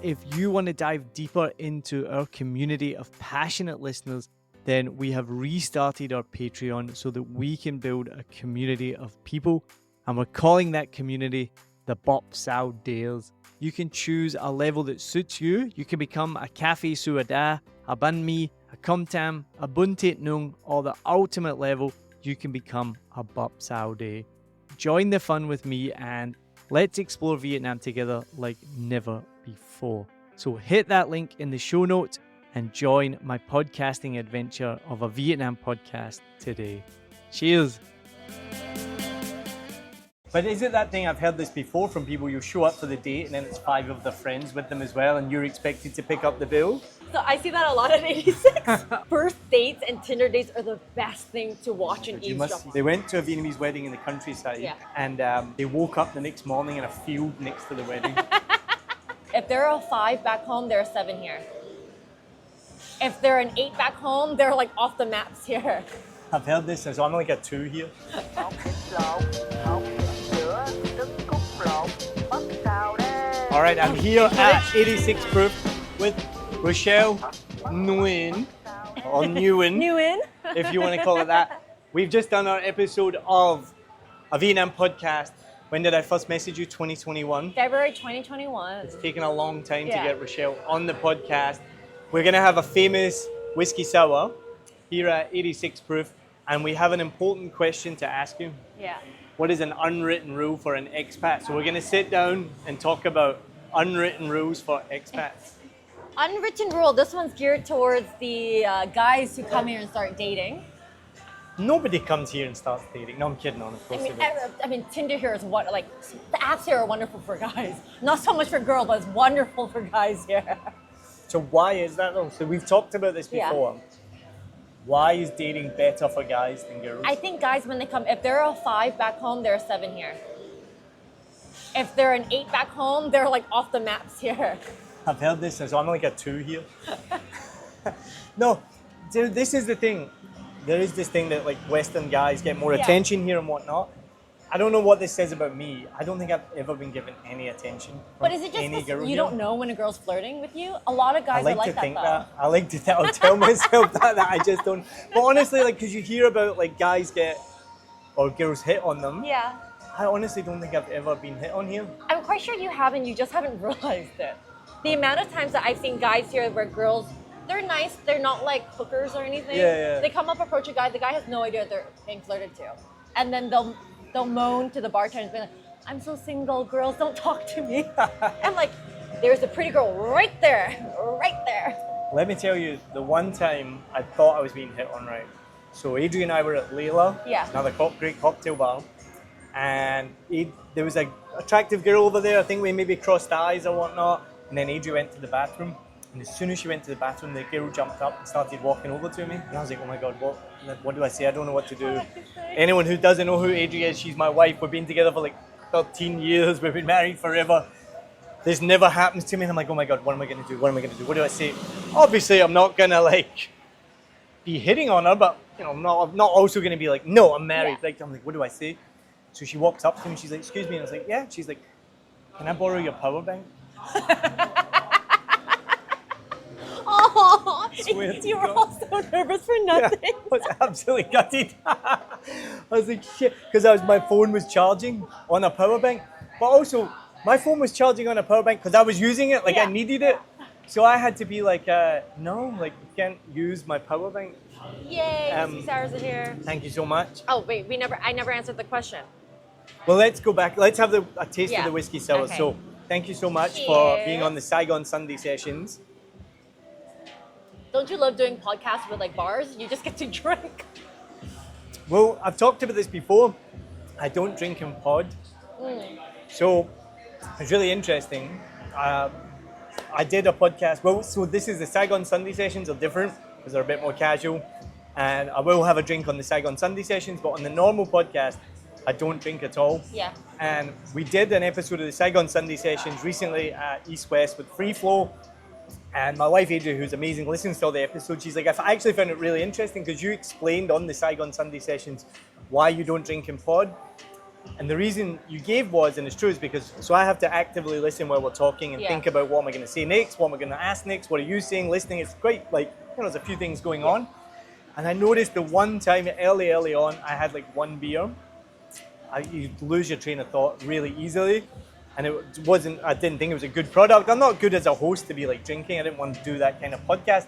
if you want to dive deeper into our community of passionate listeners, then we have restarted our Patreon so that we can build a community of people. And we're calling that community the Bop Sao Dares. You can choose a level that suits you. You can become a Cafe Suada, a Banh Mi, a Com Tam, a Bun Tet Nung, or the ultimate level, you can become a Bop Sao Day. Join the fun with me and let's explore Vietnam together like never before. So hit that link in the show notes and join my podcasting adventure of a Vietnam podcast today. Cheers. But is it that thing, I've heard this before from people, you show up for the date and then it's 5 of their friends with them as well and you're expected to pick up the bill? So I see that a lot at 86. First dates and Tinder dates are the best thing to watch and eavesdrop on. They went to a Vietnamese wedding in the countryside and they woke up the next morning in a field next to the wedding. If there are 5 back home, there are 7 here. If they're an 8 back home, they're like off the maps here. I've heard this, so I'm only got 2 here. All right, I'm here at 86 Proof with Rochelle Nguyen, or Nguyen, if you want to call it that. We've just done our episode of a Vietnam podcast. When did I first message you? 2021? February 2021. It's taken a long time to get Rochelle on the podcast. We're going to have a famous whiskey sour here at 86 Proof, and we have an important question to ask you. Yeah. What is an unwritten rule for an expat? So we're going to sit down and talk about unwritten rules for expats. Unwritten rule. This one's geared towards the guys who come here and start dating. Nobody comes here and starts dating. No, I'm kidding on, of course. I mean, Tinder here is what, like, the apps here are wonderful for guys. Not so much for girls, but it's wonderful for guys here. So why is that though? So we've talked about this before. Yeah. Why is dating better for guys than girls? I think guys, when they come, if there are 5 back home, there are 7 here. If they're an 8 back home, they're like off the maps here. I've heard this, so I'm only got 2 here. No, dude, this is the thing. There is this thing that like Western guys get more attention here and whatnot. I don't know what this says about me. I don't think I've ever been given any attention from But is it just because you don't know when a girl's flirting with you? A lot of guys are like that, though. I like to think that. I'll tell myself that I just don't. But honestly, like, because you hear about like guys get or girls hit on them. Yeah. I honestly don't think I've ever been hit on here. I'm quite sure you haven't. You just haven't realized it. The amount of times that I've seen guys here where girls, they're nice. They're not like hookers or anything. Yeah. They come up, approach a guy. The guy has no idea they're being flirted to, and then they'll moan to the bartender, be like, "I'm so single, girls, don't talk to me." I'm like, there's a pretty girl right there. Let me tell you, the one time I thought I was being hit on, right? So Adrian and I were at Layla, another great cocktail bar, and there was an attractive girl over there. I think we maybe crossed eyes or whatnot, and then Adrian went to the bathroom, and as soon as she went to the bathroom, the girl jumped up and started walking over to me, and I was like, oh my God, what do I say? I don't know what to do. Anyone who doesn't know who Adrian is, she's my wife. We've been together for like 13 years. We've been married forever. This never happens to me. And I'm like, oh my God, what am I going to do? What do I say? Obviously, I'm not going to like be hitting on her, but you know, I'm not also going to be like, no, I'm married. Like, I'm like, what do I say? So she walks up to me. She's like, excuse me. And I was like, yeah. She's like, can I borrow your power bank? Oh, you were all so nervous for nothing. Yeah, I was absolutely gutted. I was like, shit, because my phone was charging on a power bank, but also my phone was charging on a power bank because I was using it, like I needed it. So I had to be like, no, like you can't use my power bank. Yay, whiskey sours are here. Thank you so much. Oh wait, I never answered the question. Well, let's go back. Let's have a taste of the whiskey sour. Okay. So thank you so much for being on the Saigon Sunday sessions. Don't you love doing podcasts with like bars? You just get to drink. Well, I've talked about this before. I don't drink in pod. So it's really interesting. I did a podcast. Well, so this is the Saigon Sunday sessions are different because they're a bit more casual. And I will have a drink on the Saigon Sunday sessions, but on the normal podcast, I don't drink at all. Yeah. And we did an episode of the Saigon Sunday sessions recently at East West with Free Flow. And my wife, Adrian, who's amazing, listens to all the episodes. She's like, I actually found it really interesting because you explained on the Saigon Sunday sessions why you don't drink in pod. And the reason you gave was, and it's true, is because so I have to actively listen while we're talking and think about what am I going to say next, what am I going to ask next, what are you saying, listening. It's quite like, there's a few things going on. And I noticed the one time early on, I had like one beer. You lose your train of thought really easily. And I didn't think it was a good product. I'm not good as a host to be like drinking. I didn't want to do that kind of podcast.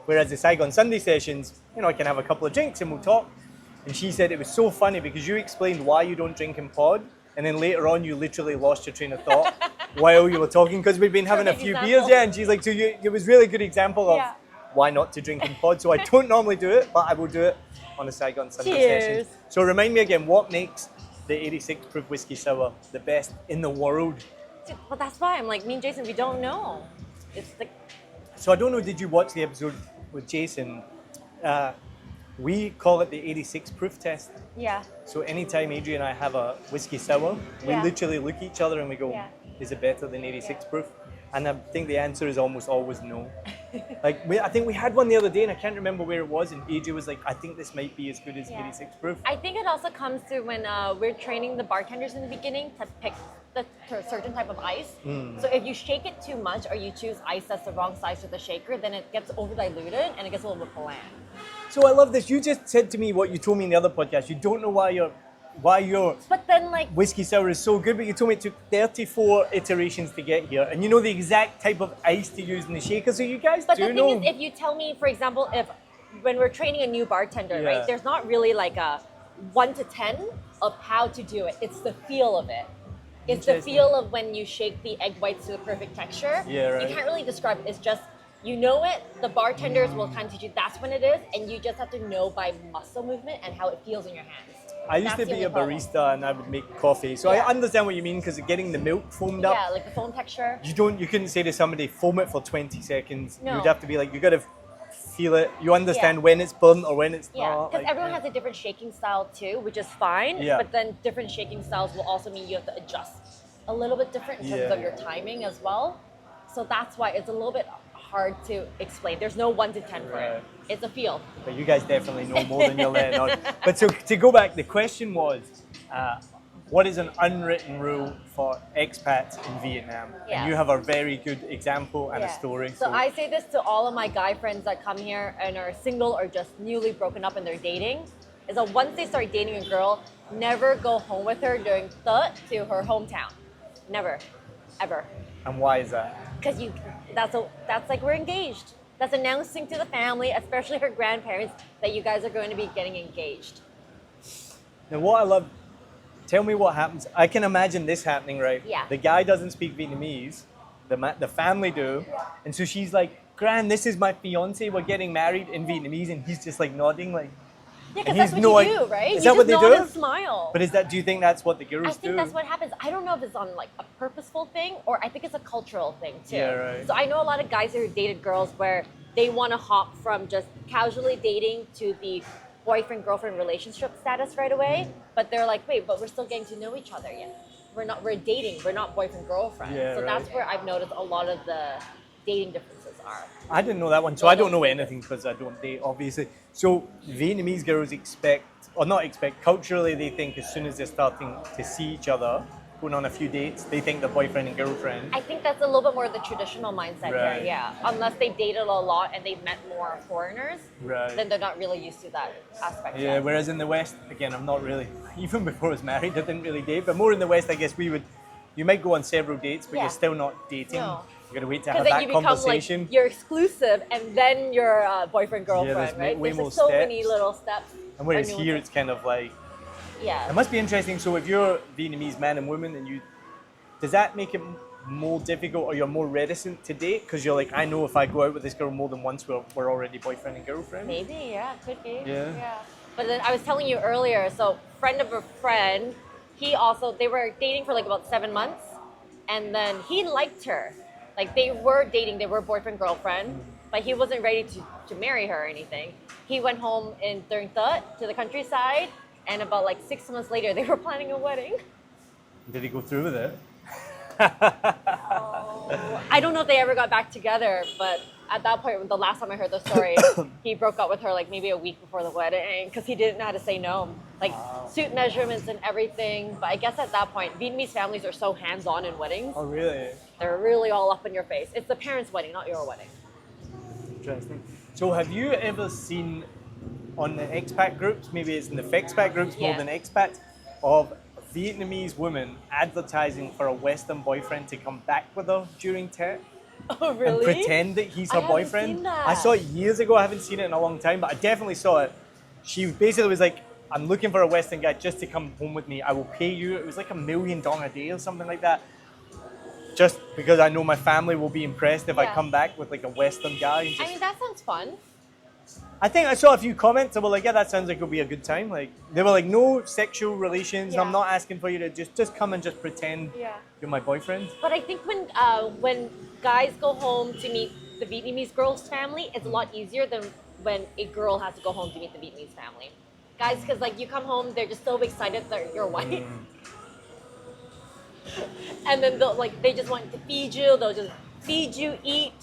Whereas the Saigon Sunday sessions, I can have a couple of drinks and we'll talk. And she said it was so funny because you explained why you don't drink in pod. And then later on, you literally lost your train of thought while you were talking because we've been having a few beers. Yeah, and she's like, so it was really good example of why not to drink in pod. So I don't normally do it, but I will do it on the Saigon Sunday sessions. So remind me again, what makes the 86 proof whiskey sour the best in the world? Well, that's why I'm like, me and Jason, we don't know. It's like. So I don't know, did you watch the episode with Jason? We call it the 86 proof test. Yeah. So anytime Adrian and I have a whiskey sour, we literally look at each other and we go, is it better than 86 proof? And I think the answer is almost always no. I think we had one the other day and I can't remember where it was, and Adrian was like, I think this might be as good as 86 proof. I think it also comes to when we're training the bartenders in the beginning to pick the certain type of ice. So if you shake it too much or you choose ice that's the wrong size for the shaker, then it gets over diluted and it gets a little bit bland. So I love this. You just said to me what you told me in the other podcast. You don't know why your but then like whiskey sour is so good, but you told me it took 34 iterations to get here, and you know the exact type of ice to use in the shaker. So you guys but do the thing know. is, if you tell me, for example, when we're training a new bartender, right? There's not really like a 1 to 10 of how to do it. It's the feel of it. It's the feel of when you shake the egg whites to the perfect texture. Yeah, right. You can't really describe it. It's just. You know it, the bartenders will kind of teach you that's when it is, and you just have to know by muscle movement and how it feels in your hands. I used to be a barista and I would make coffee, so I understand what you mean because getting the milk foamed up. Yeah, like the foam texture. You couldn't say to somebody, foam it for 20 seconds. No. You'd have to be like, you got to feel it. You understand when it's burnt or when it's not. Yeah, because everyone has a different shaking style too, which is fine, but then different shaking styles will also mean you have to adjust a little bit different in terms of your timing as well. So that's why it's a little bit hard to explain. There's no 1 to 10 for it. It's a feel. But you guys definitely know more than you're letting on. But so to go back, the question was, what is an unwritten rule for expats in Vietnam? Yeah. And you have a very good example and a story. So I say this to all of my guy friends that come here and are single or just newly broken up and they're dating, is that once they start dating a girl, never go home with her during the to her hometown. Never. Ever. And why is that? Because that's like we're engaged. That's announcing to the family, especially her grandparents, that you guys are going to be getting engaged. Now what I love, tell me what happens. I can imagine this happening, right? Yeah. The guy doesn't speak Vietnamese, the family do, and so she's like, Gran, this is my fiance, we're getting married in Vietnamese, and he's just like nodding like, yeah, because that's what you do, right? Is that what they do? And smile. But do you think that's what the gurus do? I think that's what happens. I don't know if it's on like a purposeful thing or I think it's a cultural thing too. Yeah, right. So I know a lot of guys who dated girls where they want to hop from just casually dating to the boyfriend-girlfriend relationship status right away. But they're like, wait, but we're still getting to know each other yet. We're dating. We're not boyfriend-girlfriend. Yeah, so that's where I've noticed a lot of the dating differences are. I didn't know that one, so I don't know anything because I don't date, obviously. So Vietnamese girls culturally they think as soon as they're starting to see each other, going on a few dates, they think they're boyfriend and girlfriend. I think that's a little bit more the traditional mindset here, yeah. Unless they've dated a lot and they've met more foreigners, then they're not really used to that aspect. Yeah, whereas in the West, again, I'm not really, even before I was married, I didn't really date, but more in the West, I guess you might go on several dates, but you're still not dating. No. You gotta wait to have that conversation. Like, you're exclusive and then you're boyfriend girlfriend, right? There's so many little steps. And whereas here it's kind of like, it must be interesting. So if you're Vietnamese man and woman, and does that make it more difficult, or you're more reticent to date because you're like, I know if I go out with this girl more than once, we're already boyfriend and girlfriend? Maybe, yeah, could be. Yeah. But then I was telling you earlier, so friend of a friend, they were dating for like about 7 months, and then he liked her. Like they were dating, they were boyfriend, girlfriend, but he wasn't ready to marry her or anything. He went home during to the countryside, and about like 6 months later, they were planning a wedding. Did he go through with it? I don't know if they ever got back together, but at that point, the last time I heard the story, he broke up with her like maybe a week before the wedding because he didn't know how to say no. like suit measurements and everything. But I guess at that point, Vietnamese families are so hands-on in weddings. Oh, really? They're really all up in your face. It's the parents' wedding, not your wedding. Interesting. So have you ever seen on the expat groups, maybe it's in the expat groups more than expats, of Vietnamese women advertising for a Western boyfriend to come back with her during Tet? Oh, really? And pretend that he's her boyfriend. Seen that. I saw it years ago. I haven't seen it in a long time, but I definitely saw it. She basically was like, I'm looking for a Western guy just to come home with me. I will pay you. It was like $1 million a day or something like that. Just because I know my family will be impressed if I come back with like a Western guy. And just, I mean, that sounds fun. I think I saw a few comments that were like, yeah, that sounds like it'll be a good time. Like they were like, no sexual relations. I'm not asking for you to just come and just pretend you're my boyfriend. But I think when guys go home to meet the Vietnamese girl's family, it's a lot easier than when a girl has to go home to meet the Vietnamese family. Guys, because like you come home, they're just so excited that you're white. And then they just want to feed you. They'll just feed you, eat,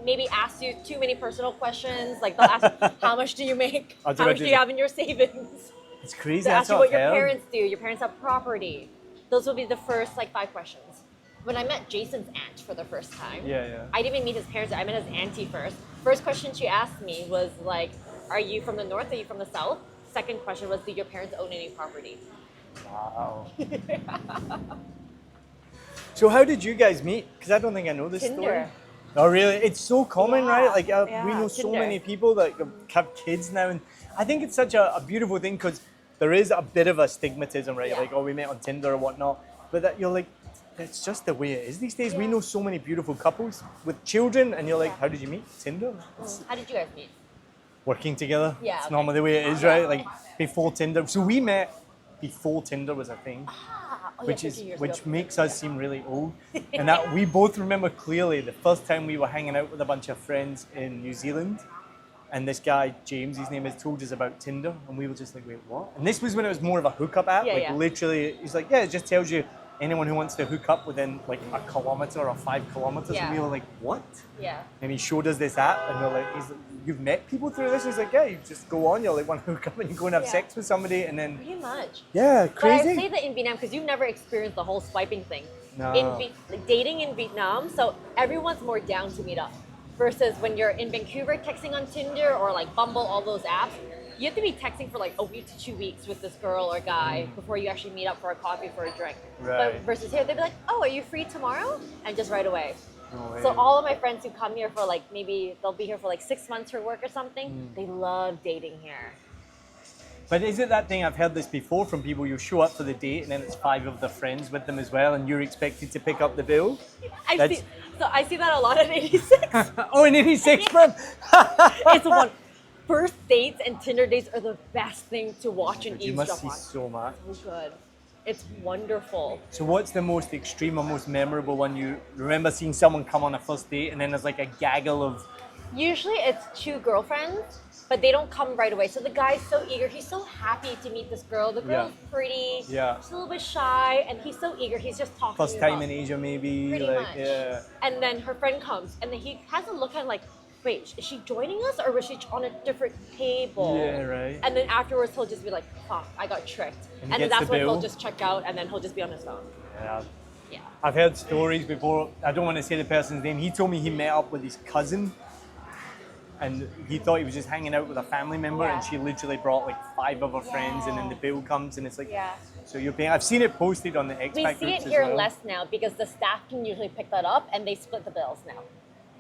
maybe ask you too many personal questions. Like they'll ask, how much do you make? How much do you have in your savings? It's crazy. They'll ask you what your parents do. Your parents have property. Those will be the first like 5 questions. When I met Jason's aunt for the first time, I didn't even meet his parents. I met his auntie first. First question she asked me was like, are you from the north? Are you from the south? Second question was, do your parents own any property? Wow. So how did you guys meet? Because I don't think I know this story. Oh, really? It's so common, right? Like we know so many people that have kids now, and I think it's such a beautiful thing because there is a bit of a stigmatism, right? Like, oh, we met on Tinder or whatnot, but that you're like, it's just the way it is these days. We know so many beautiful couples with children, and you're like, how did you meet? Tinder? How did you guys meet? Working together. Yeah. It's normally the way it is, right? Like before Tinder. So we met before Tinder was a thing. Which makes us seem really old. And that we both remember clearly the first time we were hanging out with a bunch of friends in New Zealand, and this guy, James, his name is, told us about Tinder, and we were just like, wait, what? And this was when it was more of a hookup app. Literally, he's like, yeah, it just tells you anyone who wants to hook up within like a kilometer or 5 kilometers. And we were like, what? Yeah. And he showed us this app, and we're like, you've met people through this? He's like, yeah, you just go on, you're like, want to hook up and you go and have sex with somebody, and then... Pretty much. Yeah, crazy. But I say that in Vietnam because you've never experienced the whole swiping thing. No. Dating in Vietnam, so everyone's more down to meet up. Versus when you're in Vancouver texting on Tinder or like Bumble, all those apps, you have to be texting for like a week to 2 weeks with this girl or guy before you actually meet up for a coffee, for a drink. Right. But versus here, they'd be like, oh, are you free tomorrow? And just right away. No, so all of my friends who come here for like, maybe they'll be here for like 6 months for work or something, they love dating here. But is it that thing, I've heard this before from people, you show up for the date and then it's 5 of their friends with them as well and you're expected to pick up the bill? I see that a lot in 86. Oh, in 86, bro? It's one. First dates and Tinder dates are the best thing to watch and eavesdrop on. You must see so much. So good. It's wonderful. So what's the most extreme or most memorable one? You remember seeing someone come on a first date and then there's like a gaggle of... Usually it's 2 girlfriends, but they don't come right away. So the guy's so eager. He's so happy to meet this girl. The girl's pretty. Yeah. She's a little bit shy, and he's so eager. He's just talking. First time in Asia, maybe. Pretty much. Yeah. And then her friend comes, and then he has a look at like, wait, is she joining us, or was she on a different table? Yeah, right. And then afterwards, he'll just be like, fuck, I got tricked. And then that's when he'll just check out, and then he'll just be on his phone. Yeah. Yeah. I've heard stories before. I don't want to say the person's name. He told me he met up with his cousin. And he thought he was just hanging out with a family member, and she literally brought like 5 of her friends, and then the bill comes, and it's like, so you're paying. I've seen it posted on the expat groups. We see it here less now because the staff can usually pick that up, and they split the bills now.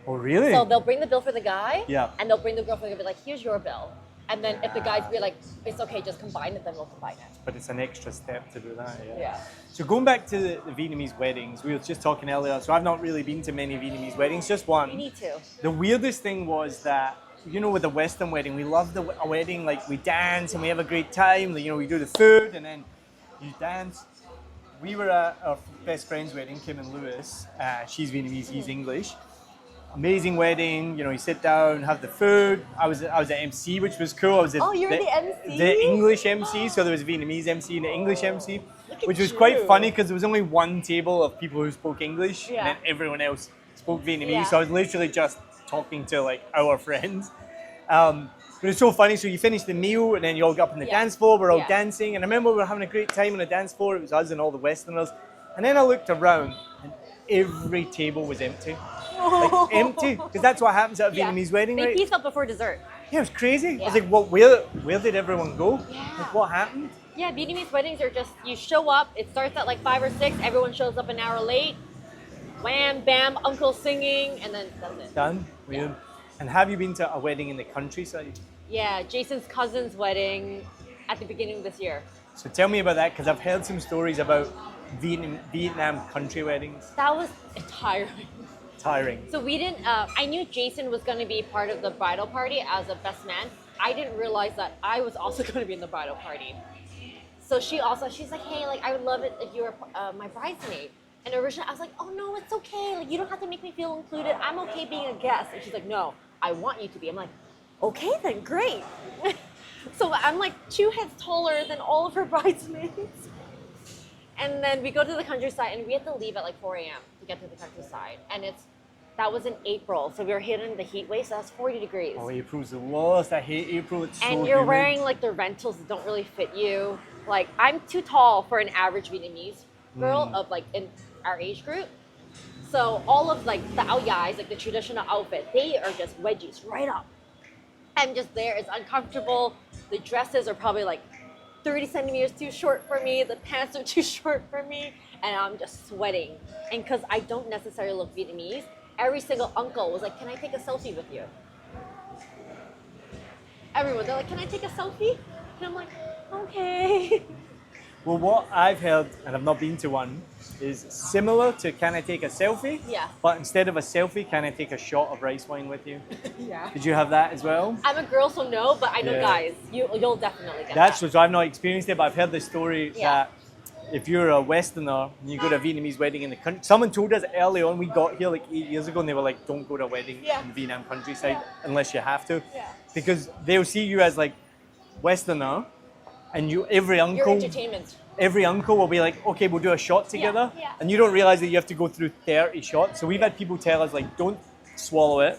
Oh, really? So they'll bring the bill for the guy, and they'll bring the girl for the girl, be like, here's your bill. And then if the guys be like, it's okay, just combine it, then we'll combine it. But it's an extra step to do that, yeah. So going back to the Vietnamese weddings, we were just talking earlier, so I've not really been to many Vietnamese weddings, just one. You need to. The weirdest thing was that, you know, with the Western wedding, we love a wedding, like we dance and we have a great time, you know, we do the food and then you dance. We were at our best friend's wedding, Kim and Lewis. She's Vietnamese, he's English. Amazing wedding, you know, you sit down, have the food. I was at MC, which was cool. I was you were the MC? The English MC, so there was a Vietnamese MC and an English MC, which was quite funny because there was only one table of people who spoke English and then everyone else spoke Vietnamese. So I was literally just talking to like our friends. But it's so funny. So you finish the meal and then you all go up on the dance floor. We're all dancing. And I remember we were having a great time on the dance floor. It was us and all the Westerners. And then I looked around and every table was empty. Like empty. Because that's what happens at a Vietnamese wedding, right? They piece up before dessert. Yeah, it was crazy. I was like, well, where did everyone go? Yeah. Like, what happened? Yeah, Vietnamese weddings are just, you show up, it starts at like 5 or 6, everyone shows up an hour late. Wham, bam, uncle singing, and then that's it. Done. Weird. And have you been to a wedding in the countryside? Yeah, Jason's cousin's wedding at the beginning of this year. So tell me about that, because I've heard some stories about Vietnam country weddings. That was tiring. Tiring. So we didn't, I knew Jason was going to be part of the bridal party as a best man. I didn't realize that I was also going to be in the bridal party. So she's like, hey, like, I would love it if you were my bridesmaid. And originally I was like, oh no, it's okay. Like, you don't have to make me feel included. I'm okay being a guest. And she's like, no, I want you to be. I'm like, okay then, great. So I'm like 2 heads taller than all of her bridesmaids. And then we go to the countryside and we have to leave at like 4 a.m. to get to the countryside. And that was in April. So we were hitting the heat wave, so that's 40 degrees. Oh, April's the worst. I hate April. It's so And you're humid. wearing like the rentals that don't really fit you. Like, I'm too tall for an average Vietnamese girl of like in our age group. So all of like the ao dais, like the traditional outfit, they are just wedgies right up. I'm just there, it's uncomfortable. The dresses are probably like 30 centimeters too short for me. The pants are too short for me. And I'm just sweating. And because I don't necessarily look Vietnamese, every single uncle was like, can I take a selfie with you? Everyone, they're like, can I take a selfie? And I'm like, okay. Well, what I've heard, and I've not been to one, is similar to can I take a selfie? Yeah. But instead of a selfie, can I take a shot of rice wine with you? Yeah. Did you have that as well? I'm a girl, so no, but I know guys, you'll definitely get That's that. what, so I've not experienced it, but I've heard the story that if you're a Westerner and you go to a Vietnamese wedding in the country, someone told us early on, we got here like 8 years ago, and they were like, don't go to a wedding in the Vietnam countryside unless you have to. Yeah. Because they'll see you as like Westerner, and every Your uncle entertainment. every uncle will be like, okay, we'll do a shot together. Yeah. And you don't realize that you have to go through 30 shots. So we've had people tell us, like, don't swallow it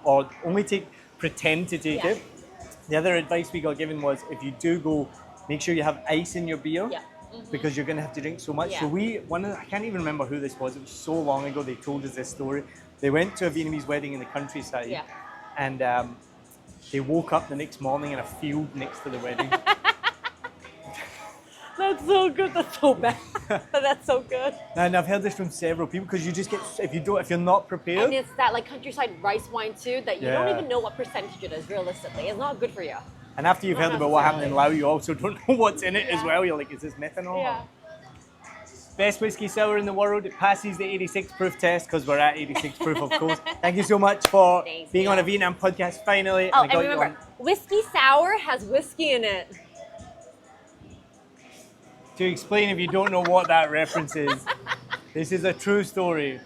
or only pretend to take it. The other advice we got given was if you do go, make sure you have ice in your beer because you're going to have to drink so much. So I can't even remember who this was. It was so long ago they told us this story. They went to a Vietnamese wedding in the countryside and they woke up the next morning in a field next to the wedding. That's so good. That's so bad. That's so good. And I've heard this from several people because you just get if you're not prepared. And it's that like countryside rice wine too that you don't even know what percentage it is realistically. It's not good for you. And after you've heard about what happened in Laos, you also don't know what's in it as well. You're like, is this methanol? Yeah. Best whiskey sour in the world. It passes the 86 proof test because we're at 86 proof, of course. Thank you so much for being on a Vietnam podcast finally. Oh, and remember, whiskey sour has whiskey in it. To explain if you don't know what that reference is, this is a true story.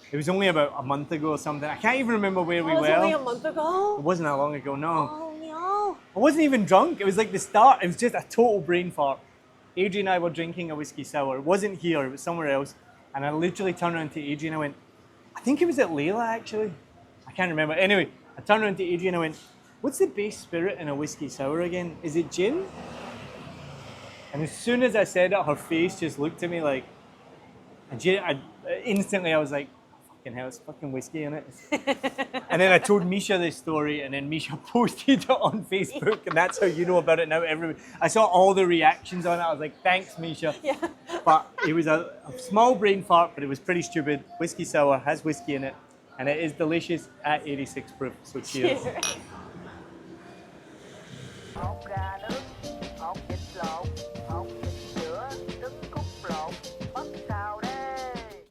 It was only about a month ago or something. I can't even remember where we were. It was only a month ago? It wasn't that long ago, no. Oh, no. I wasn't even drunk. It was like the start. It was just a total brain fart. Adrian and I were drinking a whiskey sour. It wasn't here, it was somewhere else. And I literally turned around to Adrian and I went, I think it was at Layla actually. I can't remember. Anyway, I turned around to Adrian and I went, what's the base spirit in a whiskey sour again? Is it gin? And as soon as I said it, her face just looked at me like, instantly I was like, fucking hell, it's fucking whiskey in it. And then I told Misha this story, and then Misha posted it on Facebook, and that's how you know about it now. I saw all the reactions on it. I was like, thanks, Misha. Yeah. But it was a small brain fart, but it was pretty stupid. Whiskey sour has whiskey in it, and it is delicious at 86 proof. So cheers.